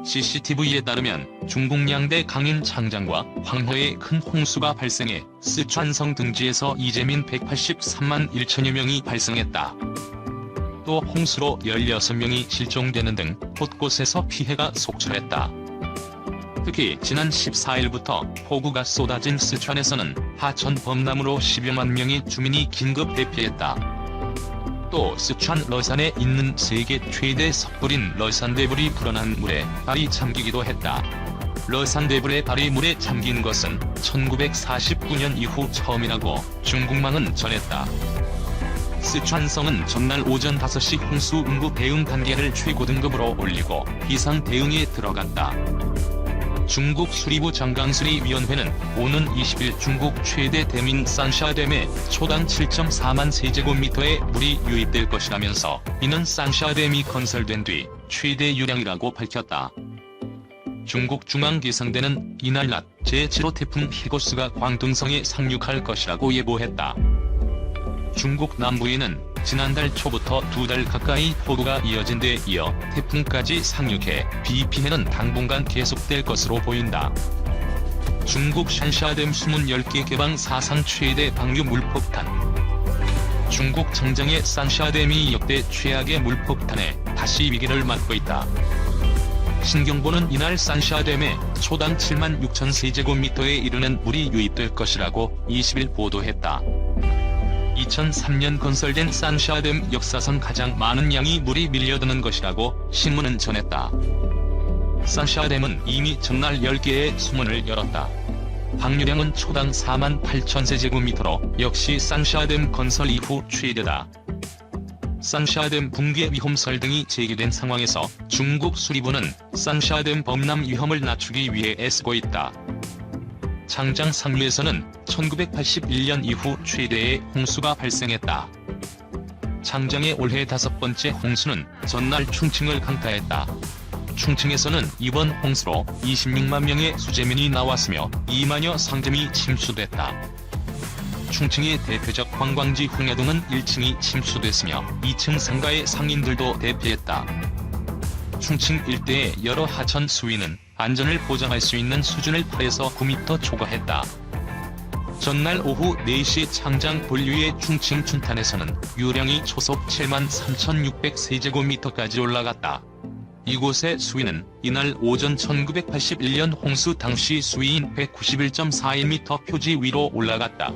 CCTV에 따르면 중국 양대 강인 창장과 황허에 큰 홍수가 발생해 쓰촨성 등지에서 이재민 183만 1천여 명이 발생했다. 또 홍수로 16명이 실종되는 등 곳곳에서 피해가 속출했다. 특히 지난 14일부터 폭우가 쏟아진 쓰촨에서는 하천 범람으로 10여만 명의 주민이 긴급 대피했다. 또 쓰촨 러산에 있는 세계 최대 섣불인 러산대불이 불어난 물에 발이 잠기기도 했다. 러산대불의 발이 물에 잠긴 것은 1949년 이후 처음이라고 중국망은 전했다. 쓰촨성은 전날 오전 5시 홍수 응급 대응 단계를 최고 등급으로 올리고 비상 대응에 들어갔다. 중국 수리부 장강수리위원회는 오는 20일 중국 최대 댐인 산샤댐에 초당 7.4만 세제곱미터의 물이 유입될 것이라면서 이는 산샤댐이 건설된 뒤 최대 유량이라고 밝혔다. 중국 중앙기상대는 이날 낮 제7호 태풍 히고스가 광둥성에 상륙할 것이라고 예보했다. 중국 남부에는 지난달 초부터 2달 가까이 폭우가 이어진 데 이어 태풍까지 상륙해 비 피해는 당분간 계속될 것으로 보인다. 중국 샨샤댐 수문 10개 개방 사상 최대 방류 물폭탄. 중국 청정의 산샤댐이 역대 최악의 물폭탄에 다시 위기를 맞고 있다. 신경보는 이날 산샤댐에 초당 7만 6천 세제곱미터에 이르는 물이 유입될 것이라고 20일 보도했다. 2003년 건설된 산샤댐 역사상 가장 많은 양의 물이 밀려드는 것이라고 신문은 전했다. 산샤댐은 이미 전날 10개의 수문을 열었다. 방류량은 초당 4만 8천 세제곱미터로 역시 산샤댐 건설 이후 최대다. 산샤댐 붕괴 위험설 등이 제기된 상황에서 중국 수리부는 산샤댐 범람 위험을 낮추기 위해 애쓰고 있다. 장장 상류에서는 1981년 이후 최대의 홍수가 발생했다. 장장의 올해 5번째 홍수는 전날 충칭을 강타했다. 충칭에서는 이번 홍수로 26만 명의 수재민이 나왔으며 2만여 상점이 침수됐다. 충칭의 대표적 관광지 흥해동은 1층이 침수됐으며 2층 상가의 상인들도 대피했다. 충칭 일대의 여러 하천 수위는 안전을 보장할 수 있는 수준을 8에서 9m 초과했다. 전날 오후 4시 창장 본류의 충칭 춘탄에서는 유량이 초속 7만 3,600 세제곱미터까지 올라갔다. 이곳의 수위는 이날 오전 1981년 홍수 당시 수위인 191.41m 표지 위로 올라갔다.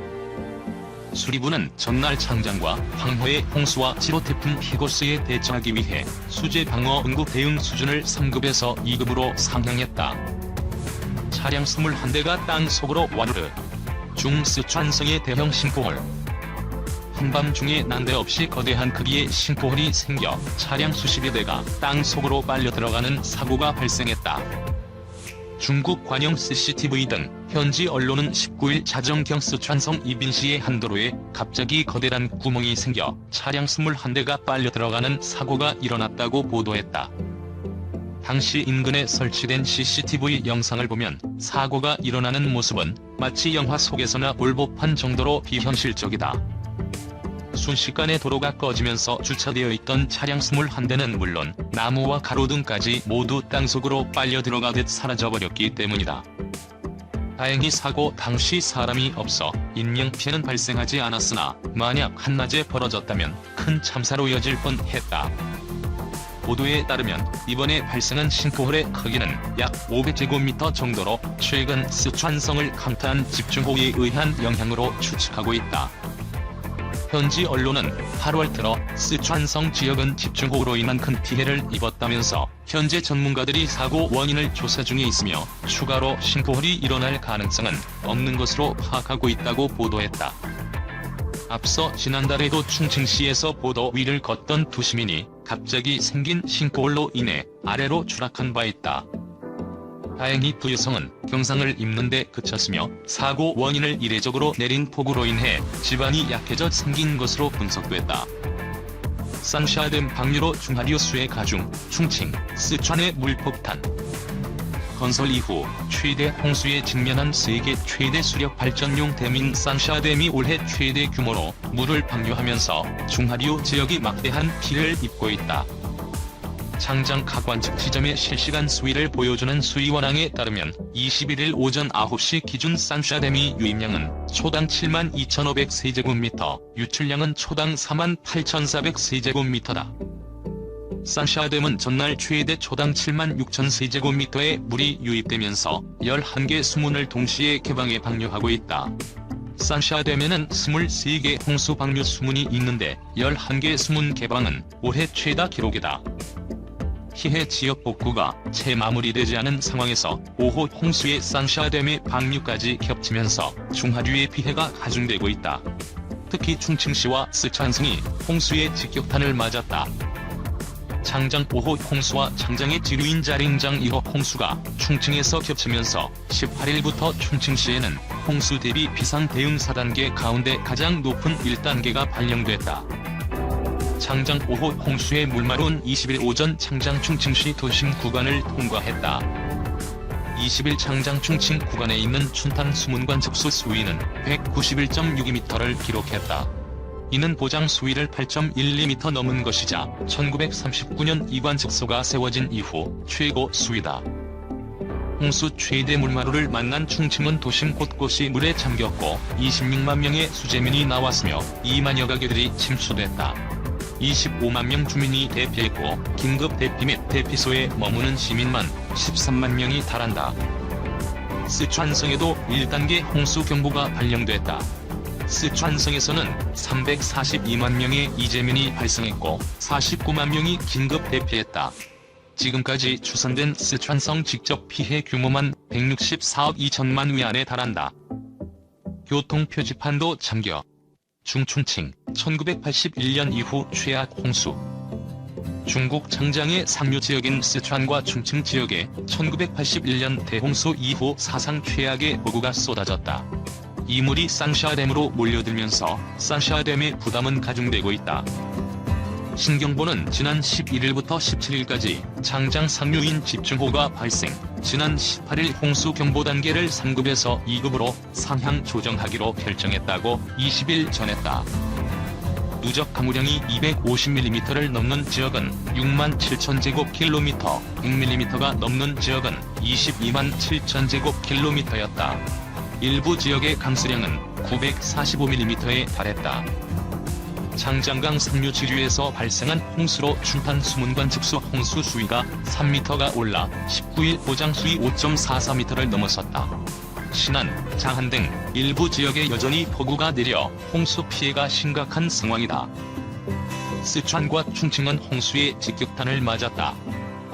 수리부는 전날 창장과 황허의 홍수와 7호 태풍 히고스에 대처하기 위해 수재 방어 응급 대응 수준을 3급에서 2급으로 상향했다. 차량 21대가 땅속으로 와르르. 중쓰촨성의 대형 싱크홀. 한밤중에 난데없이 거대한 크기의 싱크홀이 생겨 차량 수십여 대가 땅속으로 빨려 들어가는 사고가 발생했다. 중국 관영 CCTV 등 현지 언론은 19일 자정경 쓰촨성 이빈시의 한 도로에 갑자기 거대한 구멍이 생겨 차량 21대가 빨려 들어가는 사고가 일어났다고 보도했다. 당시 인근에 설치된 CCTV 영상을 보면 사고가 일어나는 모습은 마치 영화 속에서나 볼 법한 정도로 비현실적이다. 순식간에 도로가 꺼지면서 주차되어 있던 차량 21대는 물론 나무와 가로등까지 모두 땅속으로 빨려 들어가듯 사라져버렸기 때문이다. 다행히 사고 당시 사람이 없어 인명피해는 발생하지 않았으나 만약 한낮에 벌어졌다면 큰 참사로 이어질 뻔했다. 보도에 따르면 이번에 발생한 싱크홀의 크기는 약 500제곱미터 정도로 최근 쓰촨성을 강타한 집중호우에 의한 영향으로 추측하고 있다. 현지 언론은 8월 들어 쓰촨성 지역은 집중호우로 인한 큰 피해를 입었다면서 현재 전문가들이 사고 원인을 조사 중에 있으며 추가로 싱크홀이 일어날 가능성은 없는 것으로 파악하고 있다고 보도했다. 앞서 지난달에도 충칭시에서 보도 위를 걷던 두 시민이 갑자기 생긴 싱크홀로 인해 아래로 추락한 바 있다. 다행히 두 여성은 경상을 입는 데 그쳤으며 사고 원인을 이례적으로 내린 폭우로 인해 집안이 약해져 생긴 것으로 분석됐다. 산샤댐 방류로 중하류 수해 가중, 충칭, 쓰촨의 물폭탄. 건설 이후 최대 홍수에 직면한 세계 최대 수력 발전용 댐인 산샤댐이 올해 최대 규모로 물을 방류하면서 중하류 지역이 막대한 피해를 입고 있다. 장장 각 관측 지점의 실시간 수위를 보여주는 수위원항에 따르면 21일 오전 9시 기준 산샤댐이 유입량은 초당 72,500세제곱미터, 유출량은 초당 48,400세제곱미터다. 산샤댐은 전날 최대 초당 76,000세제곱미터의 물이 유입되면서 11개 수문을 동시에 개방해 방류하고 있다. 산샤댐에는 23개 홍수 방류 수문이 있는데 11개 수문 개방은 올해 최다 기록이다. 피해 지역 복구가 채 마무리되지 않은 상황에서 5호 홍수의 산샤댐의 방류까지 겹치면서 중하류의 피해가 가중되고 있다. 특히 충칭시와 쓰촨성이 홍수의 직격탄을 맞았다. 장장 5호 홍수와 장장의 지류인 자링장 1호 홍수가 충칭에서 겹치면서 18일부터 충칭시에는 홍수 대비 비상 대응 4단계 가운데 가장 높은 1단계가 발령됐다. 장장 5호 홍수의 물마루는 20일 오전 장장 충칭시 도심 구간을 통과했다. 20일 장장 충칭 구간에 있는 춘탄 수문관 접수 수위는 191.62m를 기록했다. 이는 보장 수위를 8.12m 넘은 것이자 1939년 이관 즉소가 세워진 이후 최고 수위다. 홍수 최대 물마루를 만난 충칭은 도심 곳곳이 물에 잠겼고 26만 명의 수재민이 나왔으며 2만여 가게들이 침수됐다. 25만 명 주민이 대피했고 긴급 대피 및 대피소에 머무는 시민만 13만 명이 달한다. 쓰촨성에도 1단계 홍수 경보가 발령됐다. 쓰촨성에서는 342만 명의 이재민이 발생했고 49만 명이 긴급 대피했다. 지금까지 추산된 쓰촨성 직접 피해 규모만 164억 2천만 위안에 달한다. 교통 표지판도 잠겨. 중충칭 1981년 이후 최악 홍수. 중국 장장의 상류 지역인 쓰촨과 충칭 지역에 1981년 대홍수 이후 사상 최악의 폭우가 쏟아졌다. 이 물이 산샤댐으로 몰려들면서 산샤댐의 부담은 가중되고 있다. 신경보는 지난 11일부터 17일까지 장장 상류인 집중호우가 발생, 지난 18일 홍수 경보 단계를 3급에서 2급으로 상향 조정하기로 결정했다고 20일 전했다. 누적 강우량이 250mm를 넘는 지역은 6만 7천 제곱킬로미터, 100mm가 넘는 지역은 22만 7천 제곱킬로미터였다. 일부 지역의 강수량은 945mm에 달했다. 장장강 상류 지류에서 발생한 홍수로 춘탄 수문관 즉수 홍수 수위가 3m가 올라 19일 보장 수위 5.44m를 넘어섰다. 신안, 장안 등 일부 지역에 여전히 폭우가 내려 홍수 피해가 심각한 상황이다. 쓰촨과 충칭은 홍수의 직격탄을 맞았다.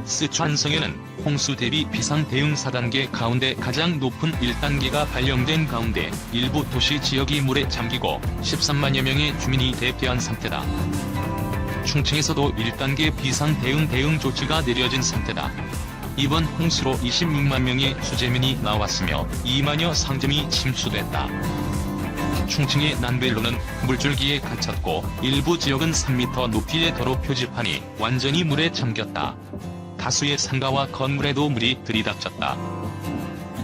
쓰촨성에는 홍수 대비 비상 대응 4단계 가운데 가장 높은 1단계가 발령된 가운데 일부 도시 지역이 물에 잠기고 13만여 명의 주민이 대피한 상태다. 충칭에서도 1단계 비상 대응 조치가 내려진 상태다. 이번 홍수로 26만 명의 수재민이 나왔으며 2만여 상점이 침수됐다. 충칭의 난벨로는 물줄기에 갇혔고 일부 지역은 3m 높이의 도로 표지판이 완전히 물에 잠겼다. 다수의 상가와 건물에도 물이 들이닥쳤다.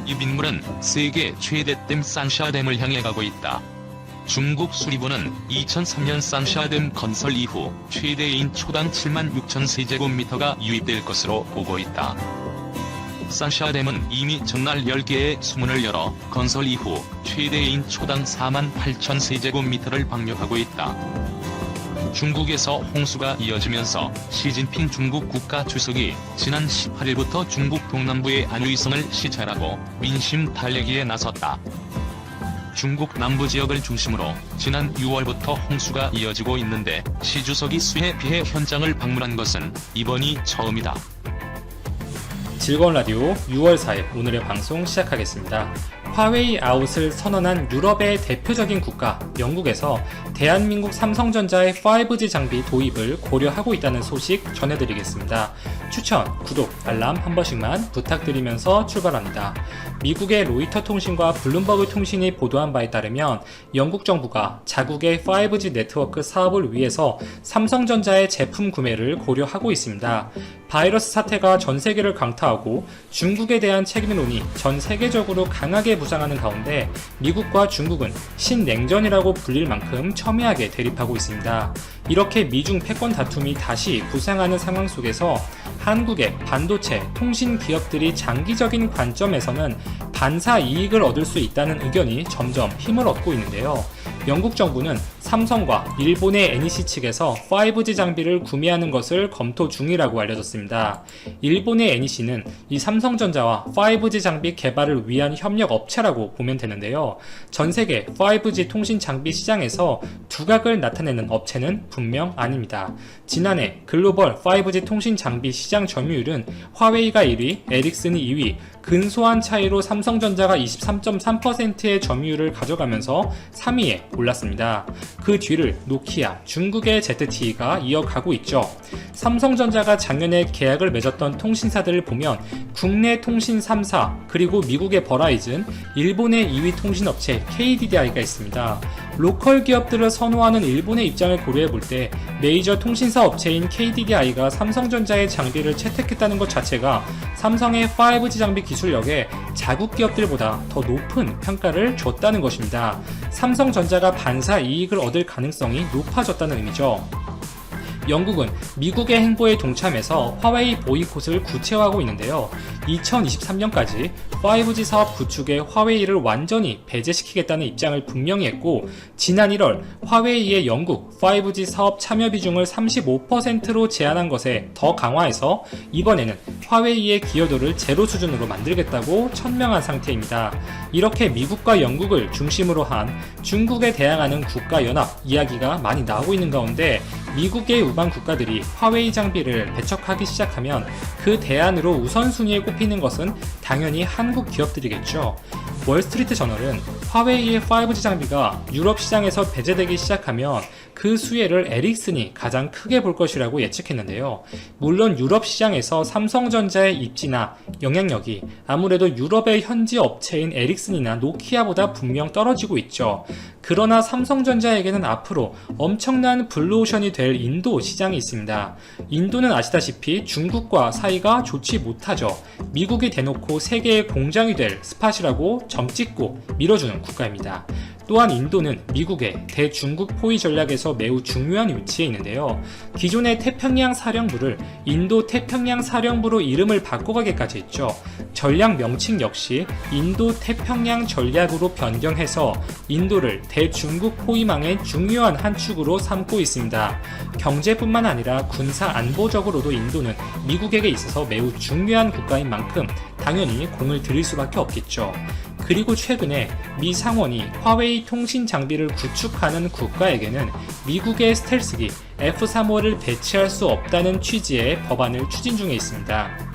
이 빗물은 세계 최대댐 산샤댐을 향해 가고 있다. 중국 수리부는 2003년 산샤댐 건설 이후 최대인 초당 7만 6천 세제곱미터가 유입될 것으로 보고 있다. 산샤댐은 이미 전날 10개의 수문을 열어 건설 이후 최대인 초당 4만 8천 세제곱미터를 방류하고 있다. 중국에서 홍수가 이어지면서 시진핑 중국 국가주석이 지난 18일부터 중국 동남부의 안위성을 시찰하고 민심 달래기에 나섰다. 중국 남부 지역을 중심으로 지난 6월부터 홍수가 이어지고 있는데 시 주석이 수해 피해 현장을 방문한 것은 이번이 처음이다. 즐거운 라디오 6월 4일 오늘의 방송 시작하겠습니다. 화웨이 아웃을 선언한 유럽의 대표적인 국가 영국에서 대한민국 삼성전자의 5G 장비 도입을 고려하고 있다는 소식 전해드리겠습니다. 추천, 구독, 알람 한 번씩만 부탁드리면서 출발합니다. 미국의 로이터 통신과 블룸버그 통신이 보도한 바에 따르면 영국 정부가 자국의 5G 네트워크 사업을 위해서 삼성전자의 제품 구매를 고려하고 있습니다. 바이러스 사태가 전 세계를 강타하고 중국에 대한 책임론이 전 세계적으로 강하게 부상하는 가운데 미국과 중국은 신냉전이라고 불릴 만큼 첨예하게 대립하고 있습니다. 이렇게 미중 패권 다툼이 다시 부상하는 상황 속에서 한국의 반도체, 통신 기업들이 장기적인 관점에서는 반사 이익을 얻을 수 있다는 의견이 점점 힘을 얻고 있는데요. 영국 정부는 삼성과 일본의 NEC 측에서 5G 장비를 구매하는 것을 검토 중이라고 알려졌습니다. 일본의 NEC는 이 삼성전자와 5G 장비 개발을 위한 협력 업체라고 보면 되는데요. 전 세계 5G 통신 장비 시장에서 두각을 나타내는 업체는 분명 아닙니다. 지난해 글로벌 5G 통신 장비 시장 점유율은 화웨이가 1위, 에릭슨이 2위, 근소한 차이로 삼성전자가 23.3%의 점유율을 가져가면서 3위에 올랐습니다. 그 뒤를 노키아, 중국의 ZTE가 이어가고 있죠. 삼성전자가 작년에 계약을 맺었던 통신사들을 보면 국내 통신 3사, 그리고 미국의 버라이즌, 일본의 2위 통신업체 KDDI가 있습니다. 로컬 기업들을 선호하는 일본의 입장을 고려해 볼 때 메이저 통신사 업체인 KDDI가 삼성전자의 장비를 채택했다는 것 자체가 삼성의 5G 장비 기술력에 자국 기업들보다 더 높은 평가를 줬다는 것입니다. 삼성전자가 반사 이익을 얻을 가능성이 높아졌다는 의미죠. 영국은 미국의 행보에 동참해서 화웨이 보이콧을 구체화하고 있는데요. 2023년까지 5G 사업 구축에 화웨이를 완전히 배제시키겠다는 입장을 분명히 했고, 지난 1월 화웨이의 영국 5G 사업 참여 비중을 35%로 제한한 것에 더 강화해서 이번에는 화웨이의 기여도를 제로 수준으로 만들겠다고 천명한 상태입니다. 이렇게 미국과 영국을 중심으로 한 중국에 대항하는 국가연합 이야기가 많이 나오고 있는 가운데, 미국의 우방 국가들이 화웨이 장비를 배척하기 시작하면 그 대안으로 우선순위에 꼽히는 것은 당연히 한국 기업들이겠죠. 월스트리트 저널은 화웨이의 5G 장비가 유럽 시장에서 배제되기 시작하면 그 수혜를 에릭슨이 가장 크게 볼 것이라고 예측했는데요. 물론 유럽 시장에서 삼성전자의 입지나 영향력이 아무래도 유럽의 현지 업체인 에릭슨이나 노키아보다 분명 떨어지고 있죠. 그러나 삼성전자에게는 앞으로 엄청난 블루오션이 될 인도 시장이 있습니다. 인도는 아시다시피 중국과 사이가 좋지 못하죠. 미국이 대놓고 세계의 공장이 될 스팟이라고 점찍고 밀어주는 국가입니다. 또한 인도는 미국의 대중국 포위 전략에서 매우 중요한 위치에 있는데요. 기존의 태평양 사령부를 인도 태평양 사령부로 이름을 바꿔가기까지 했죠. 전략 명칭 역시 인도 태평양 전략으로 변경해서 인도를 대중국 포위망의 중요한 한 축으로 삼고 있습니다. 경제뿐만 아니라 군사 안보적으로도 인도는 미국에게 있어서 매우 중요한 국가인 만큼 당연히 공을 들일 수밖에 없겠죠. 그리고 최근에 미 상원이 화웨이 통신 장비를 구축하는 국가에게는 미국의 스텔스기 F-35를 배치할 수 없다는 취지의 법안을 추진 중에 있습니다.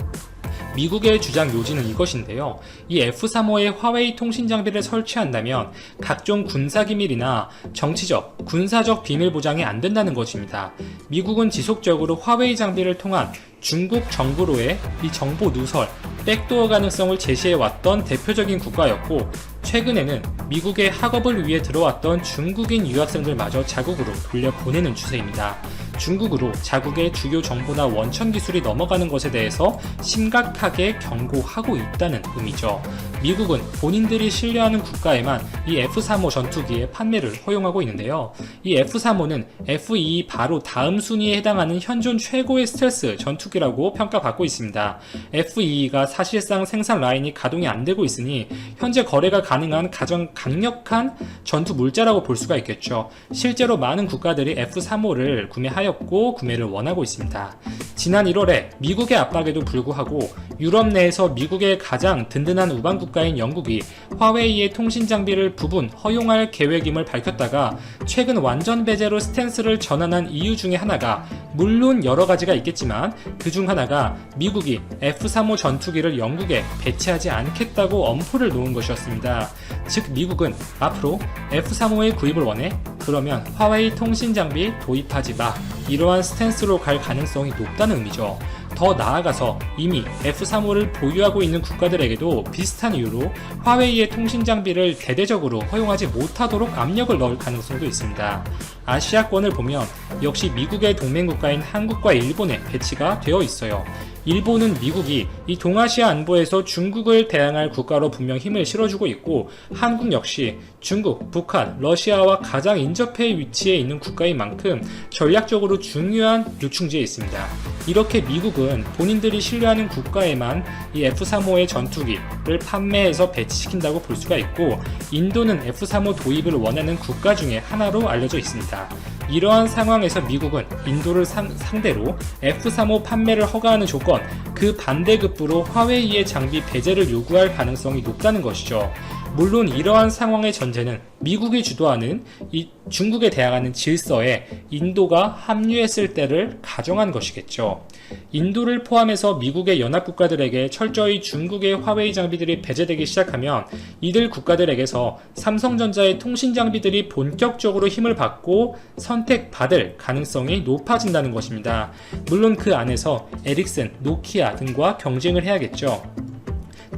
미국의 주장 요지는 이것인데요. 이 F-35에 화웨이 통신 장비를 설치한다면 각종 군사기밀이나 정치적, 군사적 비밀 보장이 안 된다는 것입니다. 미국은 지속적으로 화웨이 장비를 통한 중국 정부로의 이 정보 누설, 백도어 가능성을 제시해왔던 대표적인 국가였고, 최근에는 미국의 학업을 위해 들어왔던 중국인 유학생들마저 자국으로 돌려보내는 추세입니다. 중국으로 자국의 주요 정보나 원천 기술이 넘어가는 것에 대해서 심각하게 경고하고 있다는 의미죠. 미국은 본인들이 신뢰하는 국가에만 이 F-35 전투기의 판매를 허용하고 있는데요. 이 F-35는 F-22 바로 다음 순위에 해당하는 현존 최고의 스텔스 전투기라고 평가받고 있습니다. F-22가 사실상 생산 라인이 가동이 안 되고 있으니 현재 거래가 가능한 가장 강력한 전투 물자라고 볼 수가 있겠죠. 실제로 많은 국가들이 F-35를 구매하였고 구매를 원하고 있습니다. 지난 1월에 미국의 압박에도 불구하고 유럽 내에서 미국의 가장 든든한 우방 국가인 영국이 화웨이의 통신 장비를 부분 허용할 계획임을 밝혔다가 최근 완전 배제로 스탠스를 전환한 이유 중에 하나가, 물론 여러 가지가 있겠지만 그 중 하나가 미국이 F-35 전투기를 영국에 배치하지 않겠다고 엄포를 놓은 것이었습니다. 즉 미국은 앞으로 F-35의 구입을 원해? 그러면 화웨이 통신 장비 도입하지 마. 이러한 스탠스로 갈 가능성이 높다는 의미죠. 더 나아가서 이미 F-35를 보유하고 있는 국가들에게도 비슷한 이유로 화웨이의 통신 장비를 대대적으로 허용하지 못하도록 압력을 넣을 가능성도 있습니다. 아시아권을 보면 역시 미국의 동맹국가인 한국과 일본에 배치가 되어 있어요. 일본은 미국이 이 동아시아 안보에서 중국을 대항할 국가로 분명 힘을 실어주고 있고, 한국 역시 중국, 북한, 러시아와 가장 인접해 위치해 있는 국가인 만큼 전략적으로 중요한 요충지에 있습니다. 이렇게 미국은 본인들이 신뢰하는 국가에만 이 F-35의 전투기를 판매해서 배치시킨다고 볼 수가 있고, 인도는 F-35 도입을 원하는 국가 중에 하나로 알려져 있습니다. 이러한 상황에서 미국은 인도를 상대로 F-35 판매를 허가하는 조건, 그 반대급부로 화웨이의 장비 배제를 요구할 가능성이 높다는 것이죠. 물론 이러한 상황의 전제는 미국이 주도하는 이 중국에 대항하는 질서에 인도가 합류했을 때를 가정한 것이겠죠. 인도를 포함해서 미국의 연합국가들에게 철저히 중국의 화웨이 장비들이 배제되기 시작하면 이들 국가들에게서 삼성전자의 통신 장비들이 본격적으로 힘을 받고 선택받을 가능성이 높아진다는 것입니다. 물론 그 안에서 에릭슨, 노키아 등과 경쟁을 해야겠죠.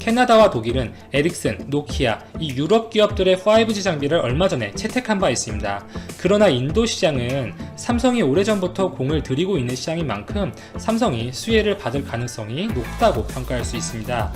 캐나다와 독일은 에릭슨, 노키아, 이 유럽 기업들의 5G 장비를 얼마 전에 채택한 바 있습니다. 그러나 인도 시장은 삼성이 오래전부터 공을 들이고 있는 시장인 만큼 삼성이 수혜를 받을 가능성이 높다고 평가할 수 있습니다.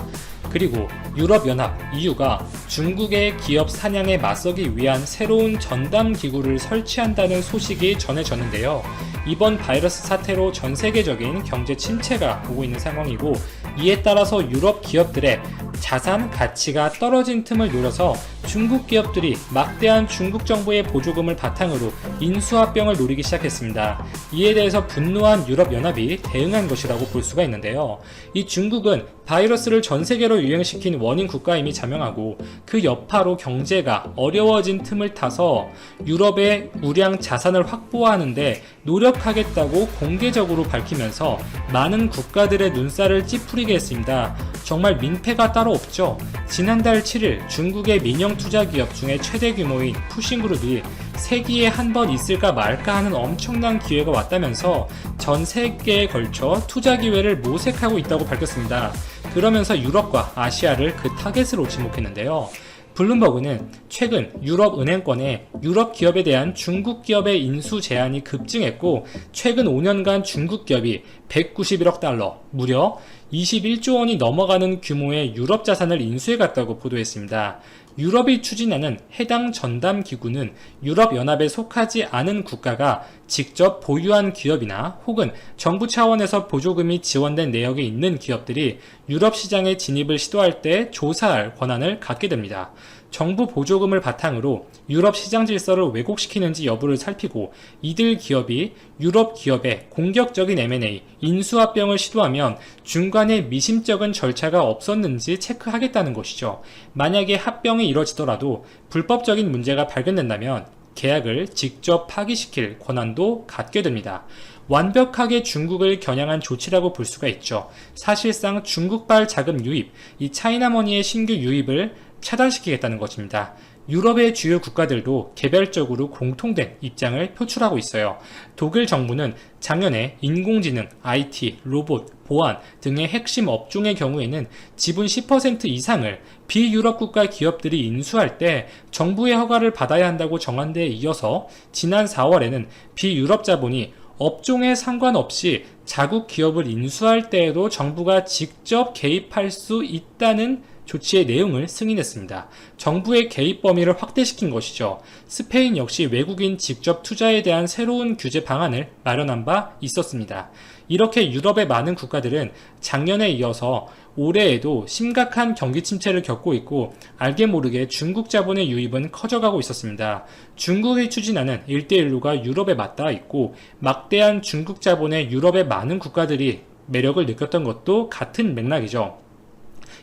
그리고 유럽연합 EU가 중국의 기업 사냥에 맞서기 위한 새로운 전담 기구를 설치한다는 소식이 전해졌는데요. 이번 바이러스 사태로 전 세계적인 경제 침체가 오고 있는 상황이고, 이에 따라서 유럽 기업들의 자산 가치가 떨어진 틈을 노려서 중국 기업들이 막대한 중국 정부의 보조금을 바탕으로 인수합병을 노리기 시작했습니다. 이에 대해서 분노한 유럽연합이 대응한 것이라고 볼 수가 있는데요. 이 중국은 바이러스를 전 세계로 유행시킨 원인 국가임이 자명하고, 그 여파로 경제가 어려워진 틈을 타서 유럽의 우량 자산을 확보하는데 노력하겠다고 공개적으로 밝히면서 많은 국가들의 눈살을 찌푸리게 했습니다. 정말 민폐가 따로 없죠. 지난달 7일 중국의 민영 투자 기업 중에 최대 규모인 푸싱그룹이 세기에 한 번 있을까 말까 하는 엄청난 기회가 왔다면서 전 세계에 걸쳐 투자 기회를 모색하고 있다고 밝혔습니다. 그러면서 유럽과 아시아를 그 타겟으로 지목했는데요. 블룸버그는 최근 유럽 은행권에 유럽 기업에 대한 중국 기업의 인수 제한이 급증했고, 최근 5년간 중국 기업이 191억 달러, 무려 21조 원이 넘어가는 규모의 유럽 자산을 인수해갔다고 보도했습니다. 유럽이 추진하는 해당 전담 기구는 유럽연합에 속하지 않은 국가가 직접 보유한 기업이나 혹은 정부 차원에서 보조금이 지원된 내역이 있는 기업들이 유럽 시장에 진입을 시도할 때 조사할 권한을 갖게 됩니다. 정부 보조금을 바탕으로 유럽 시장 질서를 왜곡시키는지 여부를 살피고, 이들 기업이 유럽 기업의 공격적인 M&A, 인수합병을 시도하면 중간에 미심쩍은 절차가 없었는지 체크하겠다는 것이죠. 만약에 합병이 이뤄지더라도 불법적인 문제가 발견된다면 계약을 직접 파기시킬 권한도 갖게 됩니다. 완벽하게 중국을 겨냥한 조치라고 볼 수가 있죠. 사실상 중국발 자금 유입, 이 차이나머니의 신규 유입을 차단시키겠다는 것입니다. 유럽의 주요 국가들도 개별적으로 공통된 입장을 표출하고 있어요. 독일 정부는 작년에 인공지능, IT, 로봇, 보안 등의 핵심 업종의 경우에는 지분 10% 이상을 비유럽 국가 기업들이 인수할 때 정부의 허가를 받아야 한다고 정한 데에 이어서 지난 4월에는 비유럽 자본이 업종에 상관없이 자국 기업을 인수할 때에도 정부가 직접 개입할 수 있다는 조치의 내용을 승인했습니다. 정부의 개입 범위를 확대시킨 것이죠. 스페인 역시 외국인 직접 투자에 대한 새로운 규제 방안을 마련한 바 있었습니다. 이렇게 유럽의 많은 국가들은 작년에 이어서 올해에도 심각한 경기 침체를 겪고 있고, 알게 모르게 중국 자본의 유입은 커져가고 있었습니다. 중국이 추진하는 1대1로가 유럽에 맞닿아 있고, 막대한 중국 자본의 유럽의 많은 국가들이 매력을 느꼈던 것도 같은 맥락이죠.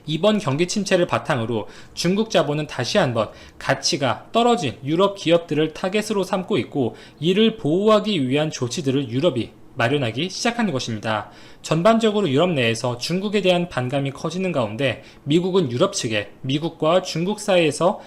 이번 경기 침체를 바탕으로 중국 자본은 다시 한번 가치가 떨어진 유럽 기업들을 타겟으로 삼고 있고, 이를 보호하기 위한 조치들을 유럽이 마련하기 시작한 것입니다. 전반적으로 유럽 내에서 중국에 대한 반감이 커지는 가운데 미국은 유럽 측에 미국과 중국 사이에서